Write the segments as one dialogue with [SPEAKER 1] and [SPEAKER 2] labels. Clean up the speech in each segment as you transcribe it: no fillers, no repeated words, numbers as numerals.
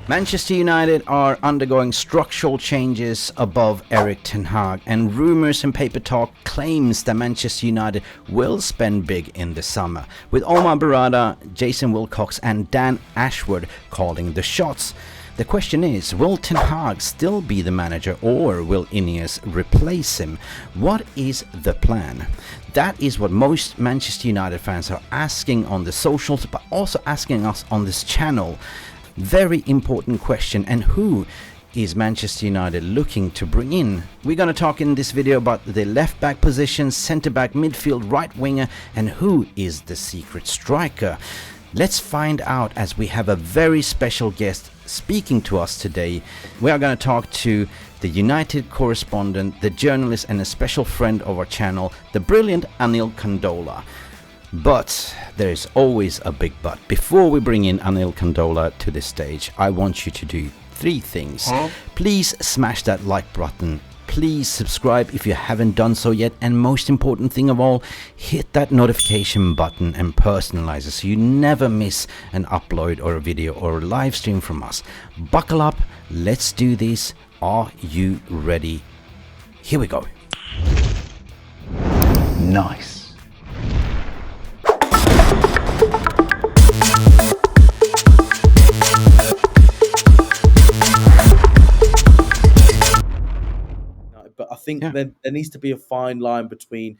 [SPEAKER 1] Manchester United are undergoing structural changes above Erik ten Hag, and rumours and paper talk claims that Manchester United will spend big in the summer, with Omar Barada, Jason Wilcox and Dan Ashworth calling the shots. The question is, will Ten Hag still be the manager, or will Ineos replace him? What is the plan? That is what most Manchester United fans are asking on the socials, but also asking us on this channel. Very important question. And who is Manchester United looking to bring in? We're going to talk in this video about the left back position, centre back, midfield, right winger, and who is the secret striker. Let's find out, as we have a very special guest speaking to us today. We are going to talk to the United correspondent, the journalist, and a special friend of our channel, the brilliant Anil Kandola. But there's always a big but. Before we bring in Anil Kandola to the stage, I want you to do three things. Please smash that like button. Please subscribe if you haven't done so yet. And most important thing of all, hit that notification button and personalize it so you never miss an upload or a video or a live stream from us. Buckle up. Let's do this. Are you ready? Here we go.
[SPEAKER 2] Nice.
[SPEAKER 3] But I think there needs to be a fine line between,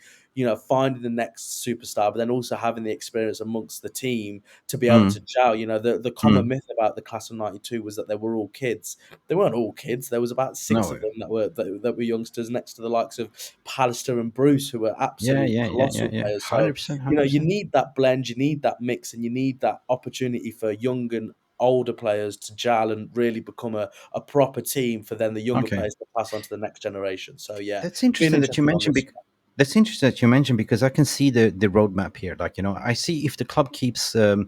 [SPEAKER 3] finding the next superstar, but then also having the experience amongst the team to be able to gel. The common myth about the class of '92 was that they were all kids. They weren't all kids. There was about six of them that were youngsters, next to the likes of Pallister and Bruce, who were absolutely colossal players.
[SPEAKER 1] 100%.
[SPEAKER 3] You need that blend, you need that mix, and you need that opportunity for young and older players to gel and really become a proper team for then the younger players to pass on to the next generation. So
[SPEAKER 1] that's interesting that you mentioned. That's interesting that you mentioned, because I can see the roadmap here. I see if the club keeps if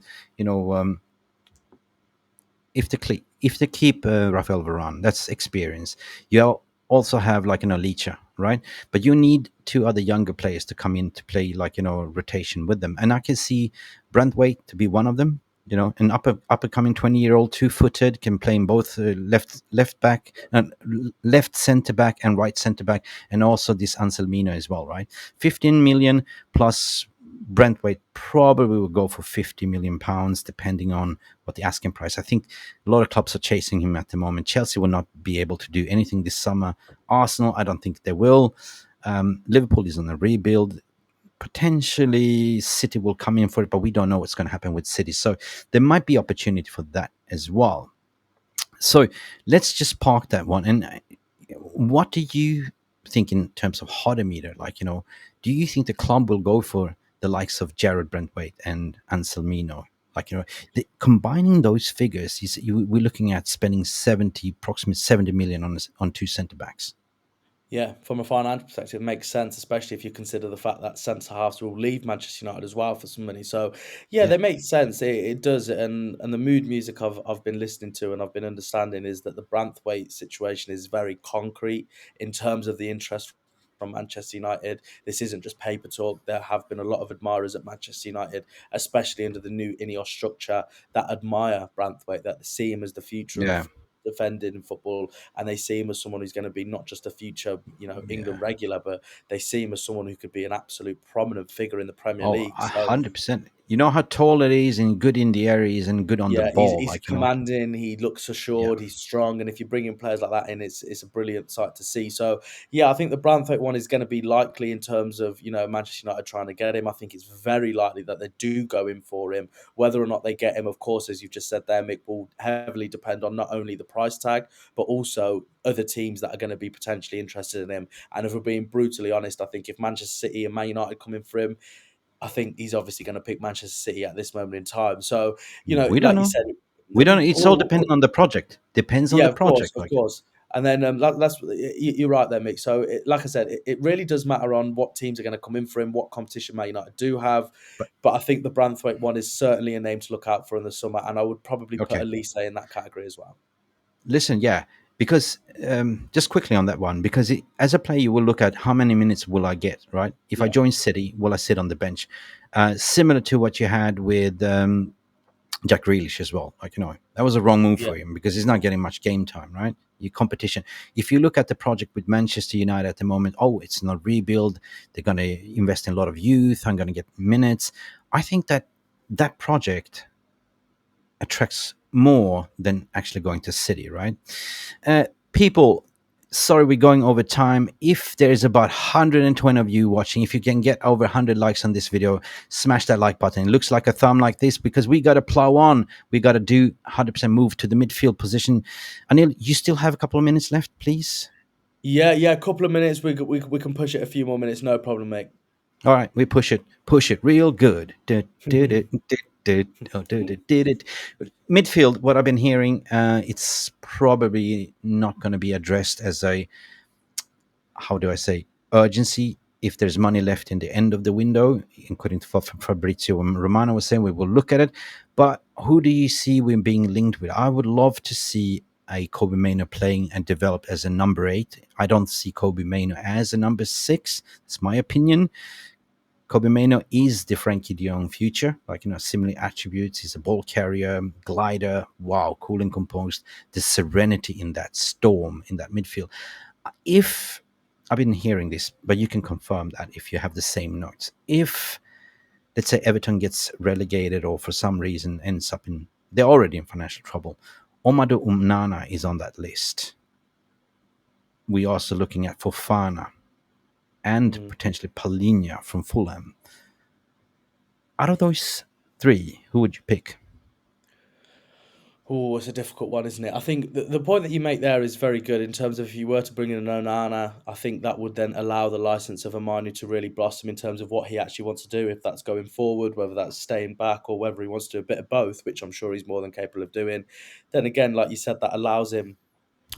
[SPEAKER 1] they keep Rafael Varane, that's experience. You also have Licha, right? But you need two other younger players to come in to play rotation with them, and I can see Brantwaite to be one of them. An up-and-coming 20-year-old, two-footed, can play in both left back, left centre back, and right centre back, and also this Anselmino as well, right? 15 million plus Brantwaite probably will go for 50 million pounds, depending on what the asking price. I think a lot of clubs are chasing him at the moment. Chelsea will not be able to do anything this summer. Arsenal, I don't think they will. Liverpool is on a rebuild. Potentially City will come in for it, but we don't know what's going to happen with City. So there might be opportunity for that as well. So let's just park that one. And what do you think in terms of hodometer? Do you think the club will go for the likes of Jarrod, Brantwaite and Anselmino? Combining those figures, we're looking at spending approximately 70 million on two centre backs.
[SPEAKER 3] Yeah, from a financial perspective, it makes sense, especially if you consider the fact that centre halves will leave Manchester United as well for some money. So, they make sense. It does, and the mood music I've been listening to and I've been understanding is that the Brantwaite situation is very concrete in terms of the interest from Manchester United. This isn't just paper talk. There have been a lot of admirers at Manchester United, especially under the new Ineos structure, that admire Brantwaite, that see him as the future of defending in football, and they see him as someone who's going to be not just a future, England regular, but they see him as someone who could be an absolute prominent figure in the Premier League.
[SPEAKER 1] 100%. You know how tall it is, and good in the air he is, and good on the ball.
[SPEAKER 3] He's commanding. He looks assured. He's strong, and if you bring in players like that in, it's a brilliant sight to see. So, I think the Brantwaite one is going to be likely in terms of Manchester United trying to get him. I think it's very likely that they do go in for him. Whether or not they get him, of course, as you've just said there, Mick, will heavily depend on not only the price tag, but also other teams that are going to be potentially interested in him. And if we're being brutally honest, I think if Manchester City and Man United come in for him, I think he's obviously going to pick Manchester City at this moment in time. So,
[SPEAKER 1] we don't know. We don't know. It's all depending on the project. Depends on the project.
[SPEAKER 3] Of course. And then you're right there, Mick. So, like I said, it really does matter on what teams are going to come in for him, what competition Man United do have. But I think the Brantwaite one is certainly a name to look out for in the summer. And I would probably put Elise in that category as well.
[SPEAKER 1] Listen, because just quickly on that one, because as a player, you will look at how many minutes will I get, right? If I join City, will I sit on the bench? Similar to what you had with Jack Grealish as well. Like, that was a wrong move
[SPEAKER 3] Yeah.
[SPEAKER 1] for him because he's not getting much game time, right? Your competition. If you look at the project with Manchester United at the moment, it's not rebuild. They're going to invest in a lot of youth. I'm going to get minutes. I think that project attracts more than actually going to City, right? People, sorry, we're going over time. If there's about 120 of you watching, if you can get over 100 likes on this video, smash that like button. It looks like a thumb like this because we got to plow on. We got to do 100% move to the midfield position. Anil, you still have a couple of minutes left, please?
[SPEAKER 3] Yeah, a couple of minutes. We can push it a few more minutes, no problem, mate.
[SPEAKER 1] All right, we push it real good. Midfield, what I've been hearing, it's probably not going to be addressed as a, how do I say, urgency. If there's money left in the end of the window, including Fabrizio and Romano was saying, we will look at it. But who do you see we being linked with? I would love to see a Kobe Mainoo playing and develop as a number 8. I don't see Kobe Mainoo as a number 6. That's my opinion. Kobe Mainoo is the Frankie de Jong future, like, similar attributes. He's a ball carrier, glider, wow, cool and composed. The serenity in that storm, in that midfield. If I've been hearing this, but you can confirm that if you have the same notes. If, let's say, Everton gets relegated or for some reason ends up they're already in financial trouble, Omado Umnana is on that list. We also looking at Fofana and
[SPEAKER 3] Mm.
[SPEAKER 1] potentially Palinha from Fulham. Out of those 3, who would you pick?
[SPEAKER 3] Oh, it's a difficult one, isn't it? I think the point that you make there is very good in terms of if you were to bring in an Onana, I think that would then allow the license of Amanu to really blossom in terms of what he actually wants to do, if that's going forward, whether that's staying back or whether he wants to do a bit of both, which I'm sure he's more than capable of doing. Then again, like you said, that allows him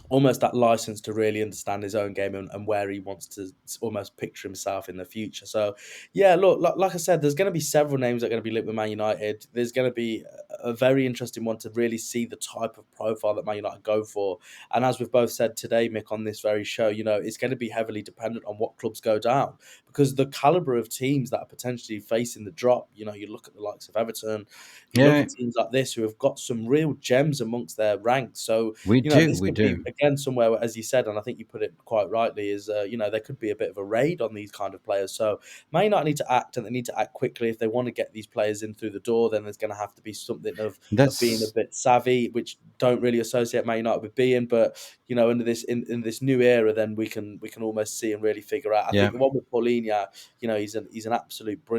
[SPEAKER 3] almost that license to really understand his own game and where he wants to almost picture himself in the future. So, yeah, look, like I said, there's going to be several names that are going to be linked with Man United. There's going to be a very interesting one to really see the type of profile that Man United go for. And as we've both said today, Mick, on this very show, it's going to be heavily dependent on what clubs go down because the calibre of teams that are potentially facing the drop, you look at the likes of Everton, you look
[SPEAKER 1] Yeah,
[SPEAKER 3] at teams like this who have got some real gems amongst their ranks. So,
[SPEAKER 1] we do.
[SPEAKER 3] this
[SPEAKER 1] We
[SPEAKER 3] could be
[SPEAKER 1] do.
[SPEAKER 3] again somewhere, as you said, and I think you put it quite rightly, is there could be a bit of a raid on these kind of players. So Man United need to act, and they need to act quickly if they want to get these players in through the door. Then there's going to have to be something of being a
[SPEAKER 1] That's,
[SPEAKER 3] bit savvy, which don't really associate Man United with being. But into this in this new era, then we can almost see and really figure out. I
[SPEAKER 1] yeah.
[SPEAKER 3] think the one with Paulinho, he's an absolute
[SPEAKER 1] Oh,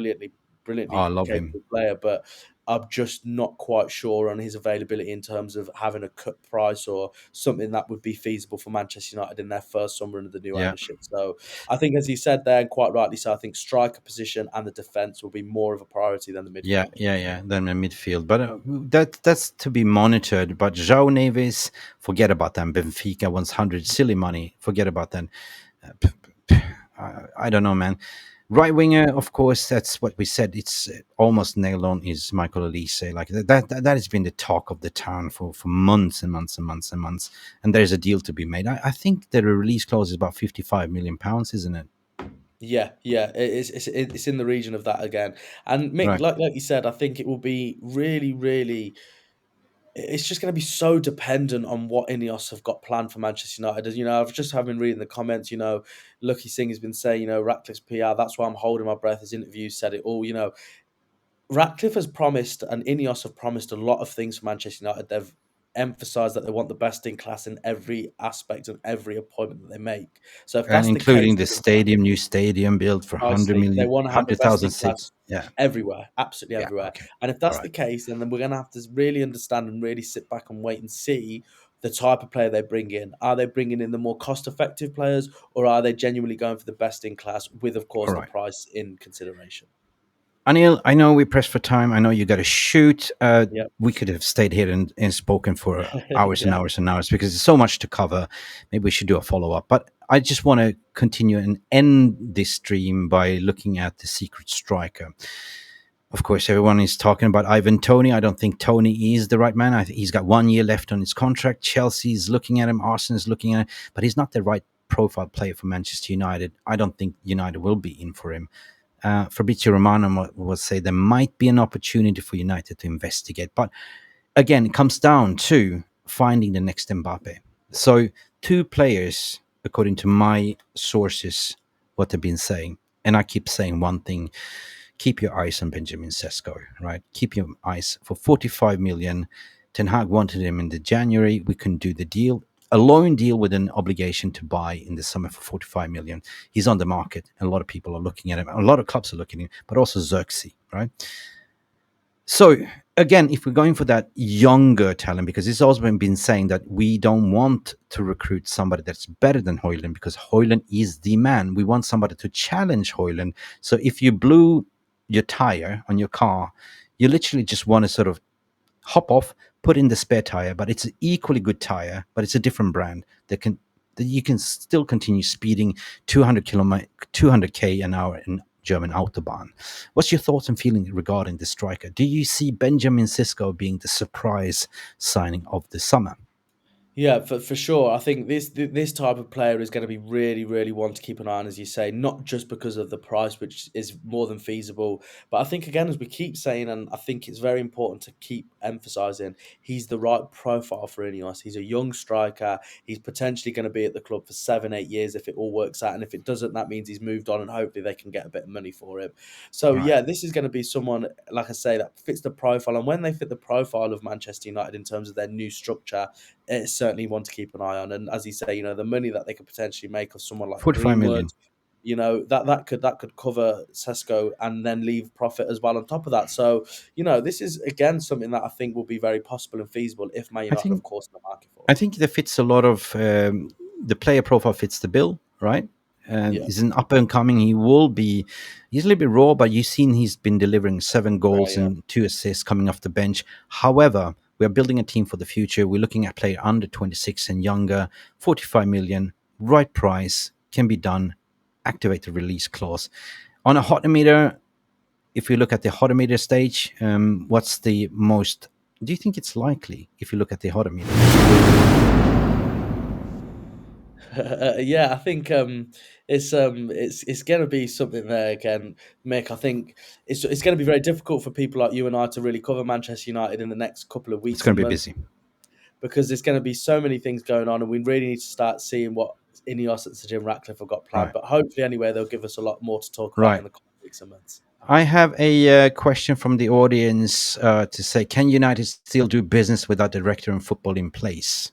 [SPEAKER 1] I
[SPEAKER 3] brilliantly
[SPEAKER 1] love him.
[SPEAKER 3] capable player, but I'm just not quite sure on his availability in terms of having a cut price or something that would be feasible for Manchester United in their first summer under the new
[SPEAKER 1] Yeah.
[SPEAKER 3] ownership. So I think, as you said there, and quite rightly so, I think striker position and the defence will be more of a priority than the
[SPEAKER 1] Yeah,
[SPEAKER 3] midfield.
[SPEAKER 1] yeah, yeah. Then in midfield, but that's to be monitored. But João Neves, forget about them. Benfica wants 100 silly money. Forget about them. I don't know, man. Right winger, of course, that's what we said. It's almost nailed on. Is Michael Elise? Like that has been the talk of the town for months and months and months and months. And there's a deal to be made. I think the release clause is about 55 million pounds, isn't it?
[SPEAKER 3] Yeah, it's in the region of that again. And Mick,
[SPEAKER 1] Right.
[SPEAKER 3] like you said, I think it will be really, really. It's just going to be so dependent on what Ineos have got planned for Manchester United. As I've just been reading the comments. Lucky Singh has been saying, Ratcliffe's PR. That's why I'm holding my breath. His interview said it all. Ratcliffe has promised, and Ineos have promised a lot of things for Manchester United. They've emphasised that they want the best in class in every aspect of every appointment that they make. So if
[SPEAKER 1] And
[SPEAKER 3] that's the case,
[SPEAKER 1] including the new stadium built for 100
[SPEAKER 3] precisely, they
[SPEAKER 1] million,
[SPEAKER 3] want to have the best
[SPEAKER 1] 100,000
[SPEAKER 3] in
[SPEAKER 1] seats.
[SPEAKER 3] class
[SPEAKER 1] Yeah.
[SPEAKER 3] everywhere, absolutely
[SPEAKER 1] Yeah.
[SPEAKER 3] everywhere.
[SPEAKER 1] Okay.
[SPEAKER 3] And if
[SPEAKER 1] All
[SPEAKER 3] that's the
[SPEAKER 1] right.
[SPEAKER 3] case, then we're going to have to really understand and really sit back and wait and see the type of player they bring in. Are they bringing in the more cost-effective players, or are they genuinely going for the best in class with, of
[SPEAKER 1] All
[SPEAKER 3] course, the
[SPEAKER 1] right.
[SPEAKER 3] price in consideration?
[SPEAKER 1] Anil, I know we pressed for time. I know you got to shoot.
[SPEAKER 3] Yep.
[SPEAKER 1] We could have stayed here and spoken for hours and
[SPEAKER 3] Yeah.
[SPEAKER 1] hours and hours because there's so much to cover. Maybe we should do a follow up. But I just want to continue and end this stream by looking at the secret striker. Of course, everyone is talking about Ivan Toney. I don't think Toney is the right man. I think he's got 1 year left on his contract. Chelsea's looking at him. Arsenal's looking at him. But he's not the right profile player for Manchester United. I don't think United will be in for him. Fabrizio Romano will say there might be an opportunity for United to investigate. But again, it comes down to finding the next Mbappe. So 2 players, according to my sources, what they've been saying, and I keep saying one thing: keep your eyes on Benjamin Sesko, right? Keep your eyes for 45 million. Ten Hag wanted him in the January. We couldn't do the deal. A loan deal with an obligation to buy in the summer for 45 million. He's on the market. And a lot of people are looking at him. A lot of clubs are looking at him, but also Xerxes, right? So again, if we're going for that younger talent, because it's also been saying that we don't want to recruit somebody that's better than Højlund, because Højlund is the man. We want somebody to challenge Højlund. So if you blew your tire on your car, you literally just want to sort of hop off, put in the spare tire, but it's an equally good tire, but it's a different brand that you can still continue speeding 200k an hour in German Autobahn. What's your thoughts and feelings regarding the striker? Do you see Benjamin Sesko being the surprise signing of the summer?
[SPEAKER 3] Yeah, for sure. I think this type of player is going to be really, really one to keep an eye on, as you say, not just because of the price, which is more than feasible, but I think, again, as we keep saying, and I think it's very important to keep emphasising, he's the right profile for Ineos. He's a young striker. He's potentially going to be at the club for 7-8 years if it all works out, and if it doesn't, that means he's moved on, and hopefully they can get a bit of money for him. So,
[SPEAKER 1] Right.
[SPEAKER 3] yeah, this is going to be someone, like I say, that fits the profile, and when they fit the profile of Manchester United in terms of their new structure, it's certainly one to keep an eye on. And as you say, the money that they could potentially make of someone like
[SPEAKER 1] 45
[SPEAKER 3] Greenwood,
[SPEAKER 1] million.
[SPEAKER 3] that could cover Sesko and then leave profit as well on top of that. So, this is again something that I think will be very possible and feasible if Man
[SPEAKER 1] I
[SPEAKER 3] United, of
[SPEAKER 1] think
[SPEAKER 3] course, in the market for
[SPEAKER 1] I
[SPEAKER 3] it.
[SPEAKER 1] think that fits a lot of the player profile fits the bill, right? And
[SPEAKER 3] Yeah,
[SPEAKER 1] he's an up and coming. He's a little bit raw, but you've seen he's been delivering 7 goals
[SPEAKER 3] right. Yeah.
[SPEAKER 1] and 2 assists coming off the bench. However, we are building a team for the future. We're looking at player under 26 and younger, 45 million, right price, can be done. Activate the release clause. On a hot meter, if you look at the hot meter stage, what's the most? Do you think it's likely if you look at the hot meter?
[SPEAKER 3] Yeah, I think it's going to be something there again, Mick. I think it's going to be very difficult for people like you and I to really cover Manchester United in the next couple of
[SPEAKER 1] It's
[SPEAKER 3] weeks
[SPEAKER 1] going
[SPEAKER 3] and
[SPEAKER 1] to be
[SPEAKER 3] months,
[SPEAKER 1] busy.
[SPEAKER 3] because there's going to be so many things going on, and we really need to start seeing what Ineos and Sir Jim Ratcliffe have got planned.
[SPEAKER 1] Right.
[SPEAKER 3] But hopefully, anyway, they'll give us a lot more to talk about
[SPEAKER 1] Right.
[SPEAKER 3] in the coming weeks and months.
[SPEAKER 1] I have a question from the audience to say, can United still do business without director in football in place?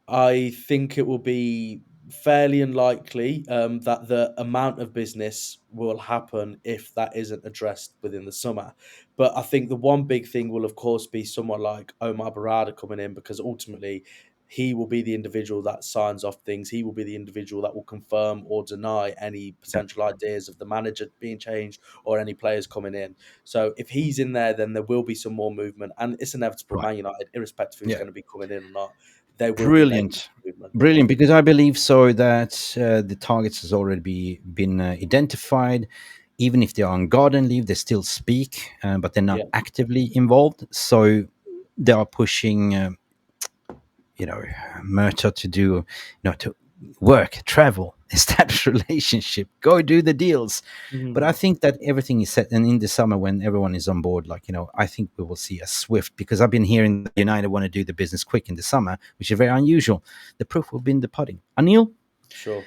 [SPEAKER 3] I think it will be fairly unlikely that the amount of business will happen if that isn't addressed within the summer. But I think the one big thing will, of course, be someone like Omar Barada coming in, because ultimately he will be the individual that signs off things. He will be the individual that will confirm or deny any
[SPEAKER 1] Yeah.
[SPEAKER 3] potential ideas of the manager being changed or any players coming in. So if he's in there, then there will be some more movement, and it's inevitable.
[SPEAKER 1] Right.
[SPEAKER 3] Man United, irrespective of who's
[SPEAKER 1] Yeah.
[SPEAKER 3] going to be coming in or not, there will be making
[SPEAKER 1] Brilliant.
[SPEAKER 3] movement.
[SPEAKER 1] Brilliant, because I believe so that the targets has already been identified. Even if they are on garden leave, they still speak, but they're not
[SPEAKER 3] Yeah.
[SPEAKER 1] actively involved. So they are pushing, Murta to do, to work, travel, establish relationship, go do the deals. But I
[SPEAKER 3] Mhm.
[SPEAKER 1] think that everything is set, and in the summer when everyone is on board, I think we will see a swift, because I've been hearing that United want to do the business quick in the summer, which is very unusual. The proof will be in the pudding. Anil,
[SPEAKER 3] Sure.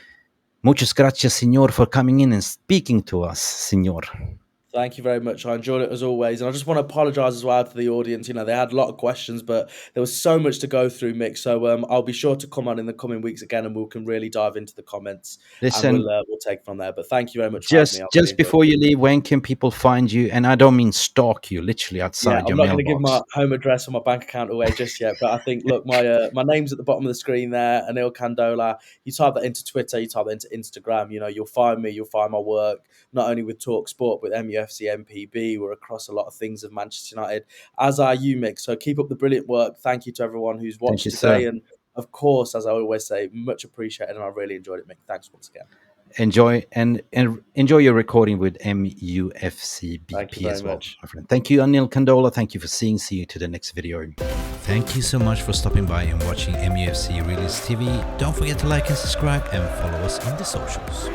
[SPEAKER 1] muchas gracias, senor, for coming in and speaking to us, senor.
[SPEAKER 3] Thank you very much. I enjoyed it as always. And I just want to apologise as well to the audience. They had a lot of questions, but there was so much to go through, Mick. So I'll be sure to come on in the coming weeks again, and we can really dive into the comments, and
[SPEAKER 1] Listen,
[SPEAKER 3] we'll take from there. But thank you very much for having me.
[SPEAKER 1] just
[SPEAKER 3] I really
[SPEAKER 1] just
[SPEAKER 3] enjoyed
[SPEAKER 1] before
[SPEAKER 3] it.
[SPEAKER 1] you leave, when can people find you? And I don't mean stalk you, literally
[SPEAKER 3] Yeah,
[SPEAKER 1] outside
[SPEAKER 3] I'm
[SPEAKER 1] your
[SPEAKER 3] not going to give
[SPEAKER 1] mailbox.
[SPEAKER 3] my home address or my bank account away just yet, but I think, look, my name's at the bottom of the screen there, Anil Kandola. You type that into Twitter, you type that into Instagram, you'll find me, you'll find my work, not only with Talk Sport, but MUFCMPB. We're across a lot of things of Manchester United, as are you, Mick. So keep up the brilliant work. Thank you to everyone who's
[SPEAKER 1] Thank
[SPEAKER 3] watched
[SPEAKER 1] you, sir.
[SPEAKER 3] today, and of course, as I always say, much appreciated, and I really enjoyed it, Mick. Thanks once again.
[SPEAKER 1] Enjoy and enjoy your recording with
[SPEAKER 3] Thank you
[SPEAKER 1] MUFCBP
[SPEAKER 3] very
[SPEAKER 1] as well,
[SPEAKER 3] much.
[SPEAKER 1] my friend. Thank you, Anil Kandola. Thank you for seeing. See you to the next video. Thank you so much for stopping by and watching MUFC Release TV. Don't forget to like and subscribe and follow us on the socials.